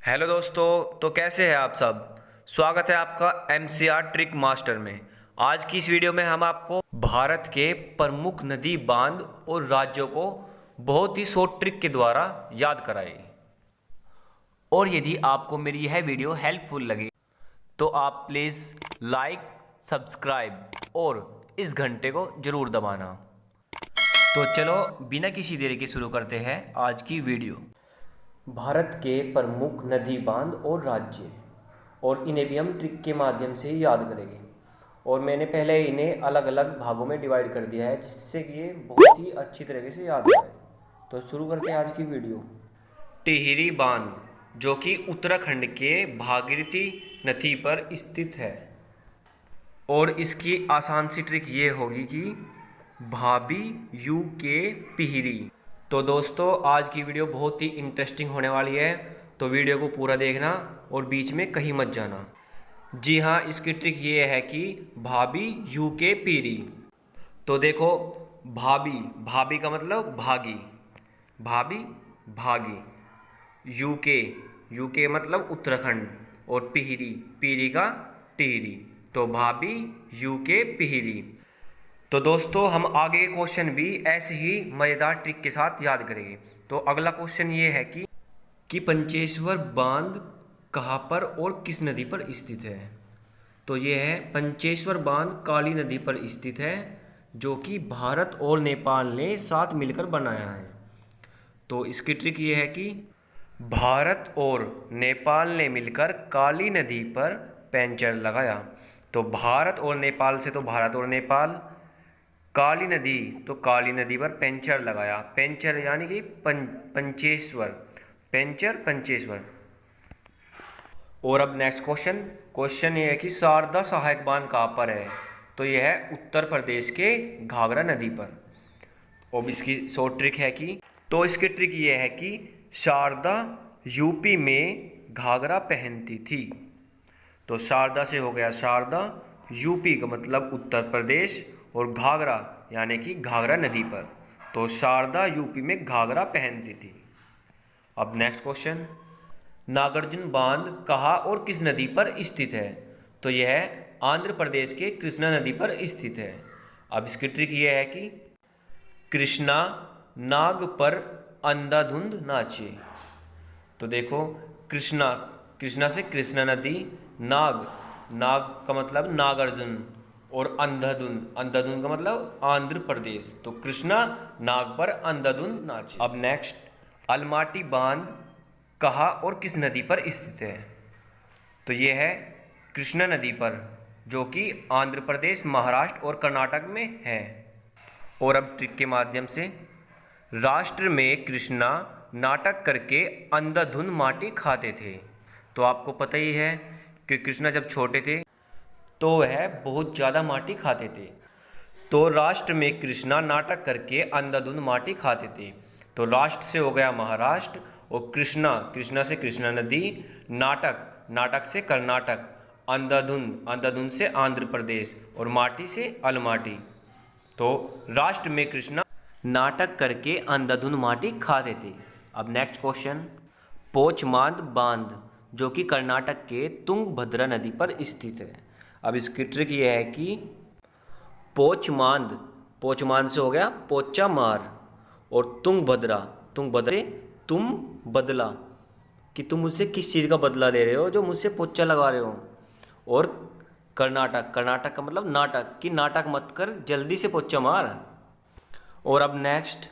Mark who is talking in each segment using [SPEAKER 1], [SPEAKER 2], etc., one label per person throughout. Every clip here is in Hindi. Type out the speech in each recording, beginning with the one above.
[SPEAKER 1] हेलो दोस्तों। तो कैसे हैं आप सब। स्वागत है आपका एमसीआर ट्रिक मास्टर में। आज की इस वीडियो में हम आपको भारत के प्रमुख नदी बांध और राज्यों को बहुत ही शॉर्ट ट्रिक के द्वारा याद कराएंगे। और यदि आपको मेरी यह वीडियो हेल्पफुल लगे तो आप प्लीज़ लाइक, सब्सक्राइब और इस घंटे को ज़रूर दबाना। तो चलो बिना किसी देरी के शुरू करते हैं आज की वीडियो। भारत के प्रमुख नदी बांध और राज्य, और इन्हें भी हम ट्रिक के माध्यम से ही याद करेंगे। और मैंने पहले इन्हें अलग अलग भागों में डिवाइड कर दिया है जिससे कि ये बहुत ही अच्छी तरीके से याद हो जाए। तो शुरू करते हैं आज की वीडियो। टिहरी बांध जो कि उत्तराखंड के भागीरथी नदी पर स्थित है, और इसकी आसान सी ट्रिक ये होगी कि भाभी यू के पिहरी। तो दोस्तों आज की वीडियो बहुत ही इंटरेस्टिंग होने वाली है, तो वीडियो को पूरा देखना और बीच में कहीं मत जाना। जी हाँ, इसकी ट्रिक ये है कि भाभी यू के पीरी। तो देखो, भाभी भाभी का मतलब भागी, भाभी भागी, यूके मतलब उत्तराखंड, और पिहरी पीरी का टिहरी। तो भाभी यूके पिहरी। तो दोस्तों हम आगे के क्वेश्चन भी ऐसे ही मज़ेदार ट्रिक के साथ याद करेंगे। तो अगला क्वेश्चन ये है कि पंचेश्वर बांध कहाँ पर और किस नदी पर स्थित है। तो ये है पंचेश्वर बांध काली नदी पर स्थित है, जो कि भारत और नेपाल ने साथ मिलकर बनाया है। तो इसकी ट्रिक ये है कि भारत और नेपाल ने मिलकर काली नदी पर पेंचर लगाया। तो भारत और नेपाल से तो भारत और नेपाल, काली नदी तो काली नदी पर पेंचर लगाया। पेंचर यानी कि पंचेश्वर, पेंचर पंचेश्वर। और अब नेक्स्ट क्वेश्चन ये है कि शारदा सहायक बांध कहाँ पर है। तो यह है उत्तर प्रदेश के घाघरा नदी पर। अब इसकी शॉर्ट ट्रिक है कि तो इसकी ट्रिक ये है कि शारदा यूपी में घाघरा पहनती थी। तो शारदा से हो गया शारदा, यूपी का मतलब उत्तर प्रदेश, और घाघरा यानी कि घाघरा नदी पर। तो शारदा यूपी में घाघरा पहनती थी। अब नेक्स्ट क्वेश्चन, नागार्जुन बांध कहाँ और किस नदी पर स्थित है। तो यह आंध्र प्रदेश के कृष्णा नदी पर स्थित है। अब इसकी ट्रिक यह है कि कृष्णा नाग पर अंधाधुंध नाचे। तो देखो, कृष्णा से कृष्णा नदी, नाग का मतलब नागार्जुन, और अंधाधुन का मतलब आंध्र प्रदेश। तो कृष्णा नाग पर अंधाधुन नाचे। अब नेक्स्ट, अलमाटी बांध कहाँ और किस नदी पर स्थित है। तो ये है कृष्णा नदी पर, जो कि आंध्र प्रदेश, महाराष्ट्र और कर्नाटक में है। और अब ट्रिक के माध्यम से, राष्ट्र में कृष्णा नाटक करके अंधाधुन माटी खाते थे। तो आपको पता ही है कि कृष्णा जब छोटे थे तो वह बहुत ज़्यादा माटी खाते थे। तो राष्ट्र में कृष्णा नाटक करके अंधाधुंध माटी खाते थे। तो राष्ट्र से हो गया महाराष्ट्र, और कृष्णा से कृष्णा नदी, नाटक से कर्नाटक, अंधाधुंध से आंध्र प्रदेश, और माटी से अलमाटी। तो राष्ट्र में कृष्णा नाटक करके अंधाधुंध माटी खाते थे। अब नेक्स्ट क्वेश्चन, पोचमाद बांध जो कि कर्नाटक के तुंगभद्रा नदी पर स्थित है। अब इसकी ट्रिक ये है कि पोचमांद से हो गया पोचा मार, और तुंगभद्रा से तुम बदला, कि तुम मुझसे किस चीज़ का बदला ले रहे हो जो मुझसे पोचा लगा रहे हो। और कर्नाटक का मतलब नाटक, कि नाटक मत कर, जल्दी से पोचा मार। और अब नेक्स्ट,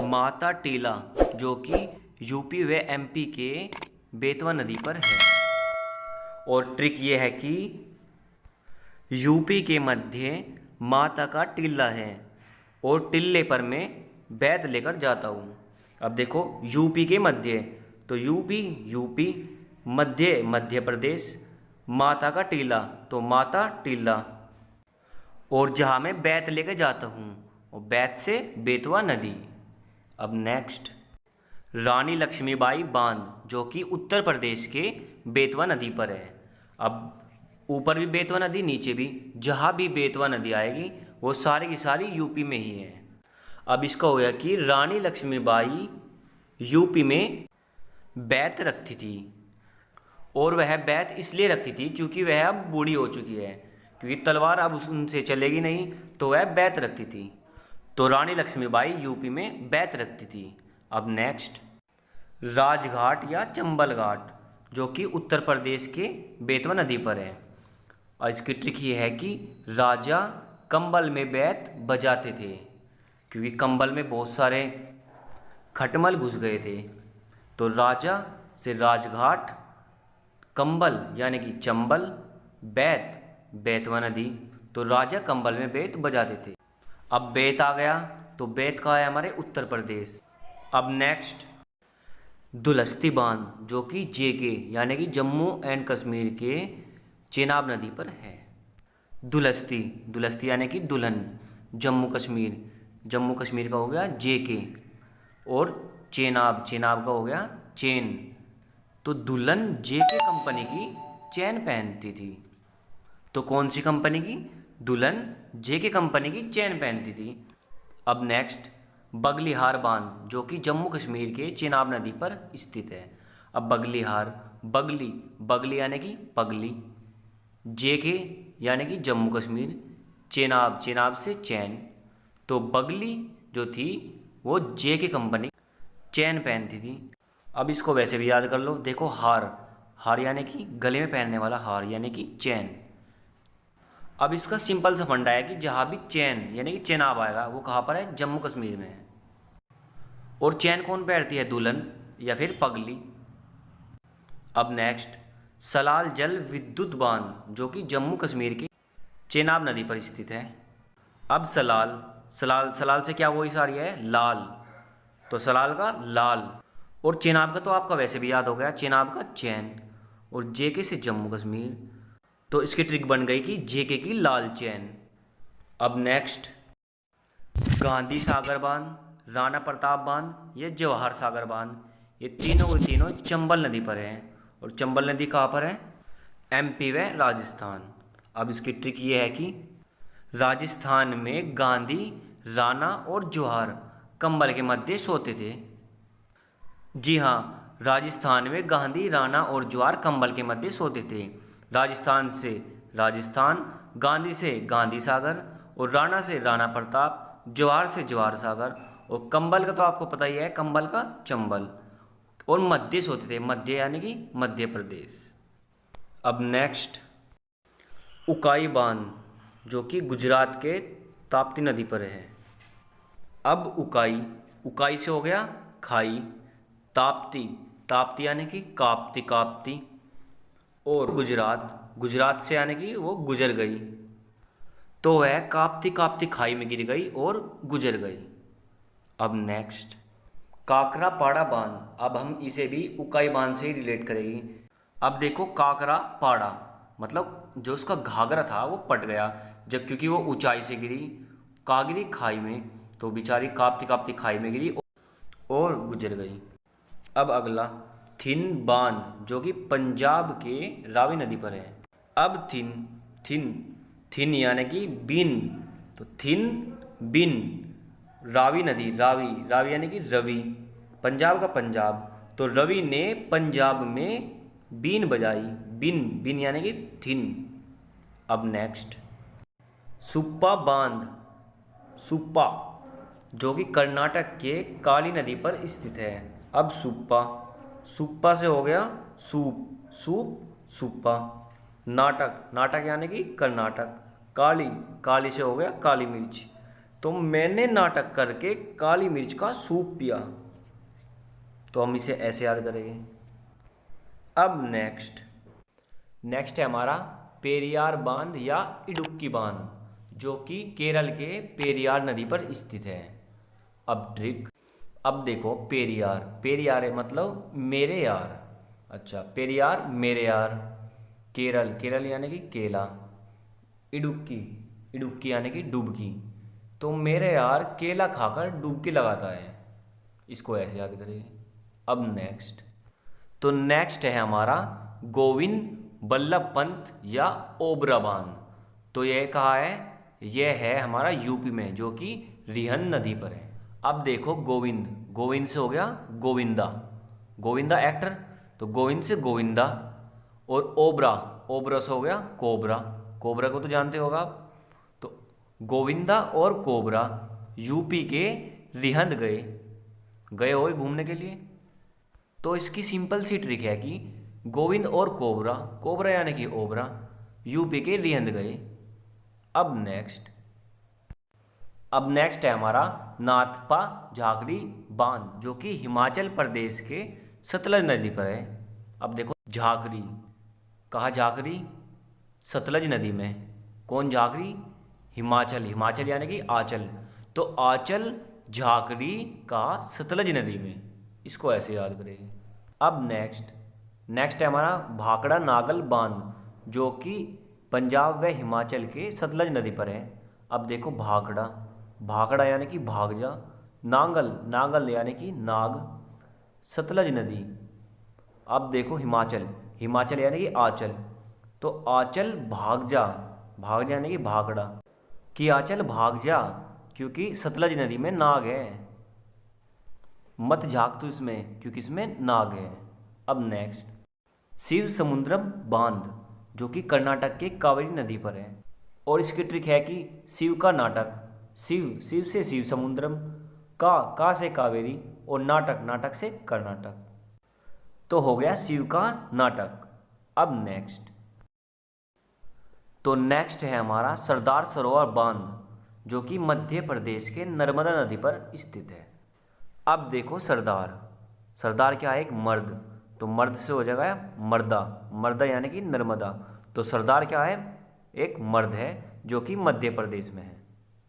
[SPEAKER 1] माता टीला जो कि यूपी व एमपी के बेतवा नदी पर है। और ट्रिक ये है कि यूपी के मध्य माता का टिल्ला है, और टिल्ले पर मैं बैत लेकर जाता हूँ। अब देखो, यूपी के मध्य, तो यूपी मध्य प्रदेश, माता का टीला तो माता टिल्ला, और जहाँ मैं बैत लेकर जाता हूँ, और बैत से बेतवा नदी। अब नेक्स्ट, रानी लक्ष्मीबाई बांध जो कि उत्तर प्रदेश के बेतवा नदी पर है। अब ऊपर भी बेतवा नदी, नीचे भी, जहाँ भी बेतवा नदी आएगी वो सारी की सारी यूपी में ही है। अब इसका हो गया कि रानी लक्ष्मीबाई यूपी में बैत रखती थी, और वह बैत इसलिए रखती थी क्योंकि वह अब बूढ़ी हो चुकी है, क्योंकि तलवार अब उनसे चलेगी नहीं, तो वह बैत रखती थी। तो रानी लक्ष्मीबाई यूपी में बैत रखती थी। अब नेक्स्ट, राजघाट या चंबल घाट, जो कि उत्तर प्रदेश के बेतवा नदी पर है। और इसकी ट्रिक ये है कि राजा कंबल में बैत बजाते थे, क्योंकि कंबल में बहुत सारे खटमल घुस गए थे। तो राजा से राजघाट, कंबल यानी कि चंबल, बैत बेतवा नदी, तो राजा कंबल में बैत बजाते थे। अब बैत आ गया, तो बैत का है हमारे उत्तर प्रदेश। अब नेक्स्ट, दुलस्ती बांध, जो कि जेके यानी कि जम्मू एंड कश्मीर के चेनाब नदी पर है। दुलस्ती, दुलस्ती यानी कि दुल्हन, जम्मू कश्मीर, जम्मू कश्मीर का हो गया जेके, और चेनाब, चेनाब का हो गया चेन। तो दुल्हन जेके कंपनी की चैन पहनती थी। तो कौन सी कंपनी की? दुल्हन जेके कंपनी की चैन पहनती थी। अब नेक्स्ट, बगलिहार बांध, जो कि जम्मू कश्मीर के चेनाब नदी पर स्थित है। अब बगलिहार, बगली, बगली यानी कि पगली, जेके यानी कि जम्मू कश्मीर, चेनाब, चेनाब से चैन। तो बगली जो थी वो जेके कंपनी चैन पहनती थी। अब इसको वैसे भी याद कर लो, देखो हार, हार यानी कि गले में पहनने वाला हार यानी कि चैन। अब इसका सिंपल सा फंडा है कि जहाँ भी चैन यानी कि चेनाब आएगा वो कहाँ पर है? जम्मू कश्मीर में है। और चैन कौन पहनती है? दुल्हन या फिर पगली। अब नेक्स्ट, सलाल जल विद्युत बांध, जो कि जम्मू कश्मीर के चेनाब नदी पर स्थित है। अब सलाल, सलाल, सलाल से क्या वो इस आ रही है? लाल, तो सलाल का लाल। और चेनाब का तो आपका वैसे भी याद हो गया, चेनाब का चैन, और जेके से जम्मू कश्मीर, तो इसकी ट्रिक बन गई कि जेके की लाल चैन। अब नेक्स्ट, गांधी सागर बांध, राणा प्रताप बांध या जवाहर सागर बांध, ये तीनों चंबल नदी पर हैं। और चंबल नदी कहाँ पर है? एमपी व राजस्थान। अब इसकी ट्रिक ये है कि राजस्थान में गांधी, राणा और जवाहर कंबल के मध्य सोते थे। जी हाँ, राजस्थान में गांधी, राणा और जवाहर कंबल के मध्य सोते थे। राजस्थान से राजस्थान, गांधी से गांधी सागर, और राणा से राणा प्रताप, जवाहर से जवाहर सागर, और कंबल का तो आपको पता ही है, कंबल का चंबल, और मध्य सोते थे, मध्य यानी कि मध्य प्रदेश। अब नेक्स्ट, उकाई बांध, जो कि गुजरात के ताप्ती नदी पर है। अब उकाई, उकाई से हो गया खाई, ताप्ती, ताप्ती यानी कि काप्ती, काप्ती, और गुजरात, गुजरात से यानी कि वो गुजर गई, तो वह काप्ती काप्ती खाई में गिर गई और गुजर गई। अब नेक्स्ट, काकरा पाड़ा बांध, अब हम इसे भी उकाई बांध से ही रिलेट करेंगे। अब देखो, काकरा पाड़ा मतलब जो उसका घाघरा था वो पट गया, जब क्योंकि वो ऊंचाई से गिरी, कहाँ गिरी? खाई में, तो बेचारी काप्ती काप्ती खाई में गिरी और गुजर गई। अब अगला, थिन बांध, जो कि पंजाब के रावी नदी पर है। अब थिन, थिन, थिन यानी कि बिन, तो थिन बिन, रावी नदी, रावी, रावी यानी कि रवि, पंजाब का पंजाब, तो रवि ने पंजाब में बीन बजाई, बिन, बिन यानी कि थिन। अब नेक्स्ट, सुप्पा बांध, सुप्पा, जो कि कर्नाटक के काली नदी पर स्थित है। अब सुप्पा, सुप्पा से हो गया सूप, सूप, सुप्पा। नाटक, नाटक यानी कि कर्नाटक, काली, काली से हो गया काली मिर्च, तो मैंने नाटक करके काली मिर्च का सूप पिया, तो हम इसे ऐसे याद करेंगे। अब नेक्स्ट, नेक्स्ट है हमारा पेरियार बांध या इडुक्की बांध, जो कि केरल के पेरियार नदी पर स्थित है। अब ट्रिक, अब देखो, पेरियार, पेरियार है मतलब मेरे यार, अच्छा, पेरियार मेरे यार, केरल, केरल यानी कि केला, इडुक्की, इडुक्की यानी कि डुबकी, तो मेरे यार केला खाकर डुबकी लगाता है, इसको ऐसे याद करें। अब नेक्स्ट, तो नेक्स्ट है हमारा गोविंद बल्लभ पंत या ओबरा बांध, तो यह कहाँ है? यह है हमारा यूपी में, जो कि रिहन नदी पर है। अब देखो, गोविंद, गोविंद से हो गया गोविंदा, गोविंदा एक्टर, तो गोविंद से गोविंदा। और ओबरा, ओबरा से हो गया कोबरा, कोबरा को तो जानते होगा आप। तो गोविंदा और कोबरा यूपी के रिहंद गए, गए हो घूमने के लिए। तो इसकी सिंपल सी ट्रिक है कि गोविंद और कोबरा, कोबरा यानी कि ओबरा, यूपी के रिहंद गए। अब नेक्स्ट है हमारा नाथपा झाकड़ी बांध, जो कि हिमाचल प्रदेश के सतलज नदी पर है। अब देखो झाकड़ी, कहाँ झाकड़ी? सतलज नदी में। कौन झाकड़ी? हिमाचल, हिमाचल यानी कि आंचल। तो आंचल झाकड़ी का सतलज नदी में, इसको ऐसे याद करेंगे। अब नेक्स्ट है हमारा भाखड़ा नागल बांध, जो कि पंजाब व हिमाचल के सतलज नदी पर है। अब देखो भाखड़ा, भाखड़ा यानी कि भाग जा, नांगल, नांगल यानी कि नाग, सतलज नदी। अब देखो हिमाचल, हिमाचल यानी कि आंचल, तो आंचल भाग जा, भाग जा यानी कि भाखड़ा, कि आंचल भाग जा क्योंकि सतलज नदी में नाग है, मत झाग तू इसमें क्योंकि इसमें नाग है। अब नेक्स्ट शिव समुद्रम बांध, जो कि कर्नाटक के कावेरी नदी पर है। और इसकी ट्रिक है कि शिव का नाटक, शिव, शिव से शिव समुद्रम, का से कावेरी, और नाटक, नाटक से कर्नाटक, तो हो गया शिव का नाटक। अब नेक्स्ट है हमारा सरदार सरोवर बांध, जो कि मध्य प्रदेश के नर्मदा नदी पर स्थित है। अब देखो सरदार, सरदार क्या है? एक मर्द, तो मर्द से हो जाएगा मर्दा, मर्दा यानी कि नर्मदा। तो सरदार क्या है? एक मर्द है जो कि मध्य प्रदेश में है,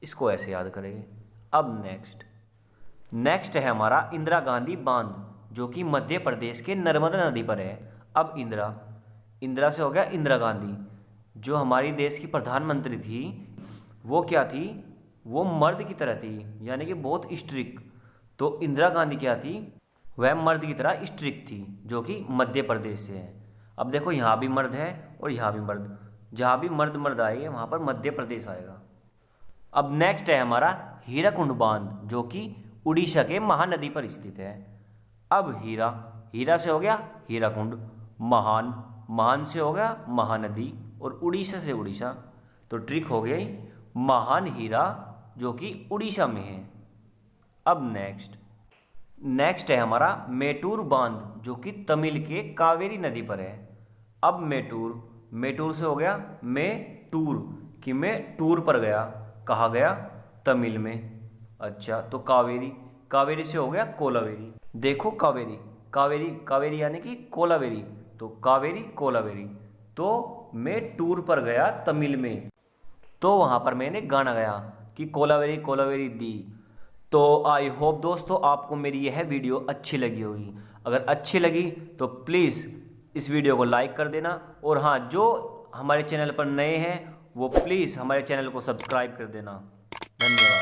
[SPEAKER 1] इसको ऐसे याद करेंगे। अब नेक्स्ट है हमारा इंदिरा गांधी बांध, जो कि मध्य प्रदेश के नर्मदा नदी पर है। अब इंदिरा से हो गया इंदिरा गांधी, जो हमारी देश की प्रधानमंत्री थी, वो क्या थी? वो मर्द की तरह थी, यानी कि बहुत स्ट्रिक्ट। तो इंदिरा गांधी क्या थी? वह मर्द की तरह स्ट्रिक्ट थी, जो कि मध्य प्रदेश से है। अब देखो यहाँ भी मर्द है और यहाँ भी मर्द, जहाँ भी मर्द आएंगे वहाँ पर मध्य प्रदेश आएगा। अब नेक्स्ट है हमारा हीराकुंड बांध, जो कि उड़ीसा के महानदी पर स्थित है। अब हीरा से हो गया हीराकुंड, महान से हो गया महानदी, और उड़ीसा से उड़ीसा, तो ट्रिक हो गई महान हीरा, जो कि उड़ीसा में है। अब नेक्स्ट है हमारा मेटूर बांध, जो कि तमिल के कावेरी नदी पर है। अब मेटूर से हो गया टूर, कि मैं टूर पर गया, कहाँ गया? तमिल में। अच्छा, तो कावेरी से हो गया कोलावेरी। देखो कावेरी यानी कि कोलावेरी, तो कोलावेरी, तो मैं टूर पर गया तमिल में, तो वहाँ पर मैंने गाना गाया कि कोलावेरी दी। तो आई होप दोस्तों आपको मेरी यह वीडियो अच्छी लगी होगी। अगर अच्छी लगी तो प्लीज़ इस वीडियो को लाइक कर देना, और हाँ, जो हमारे चैनल पर नए हैं वो प्लीज़ हमारे चैनल को सब्सक्राइब कर देना। धन्यवाद।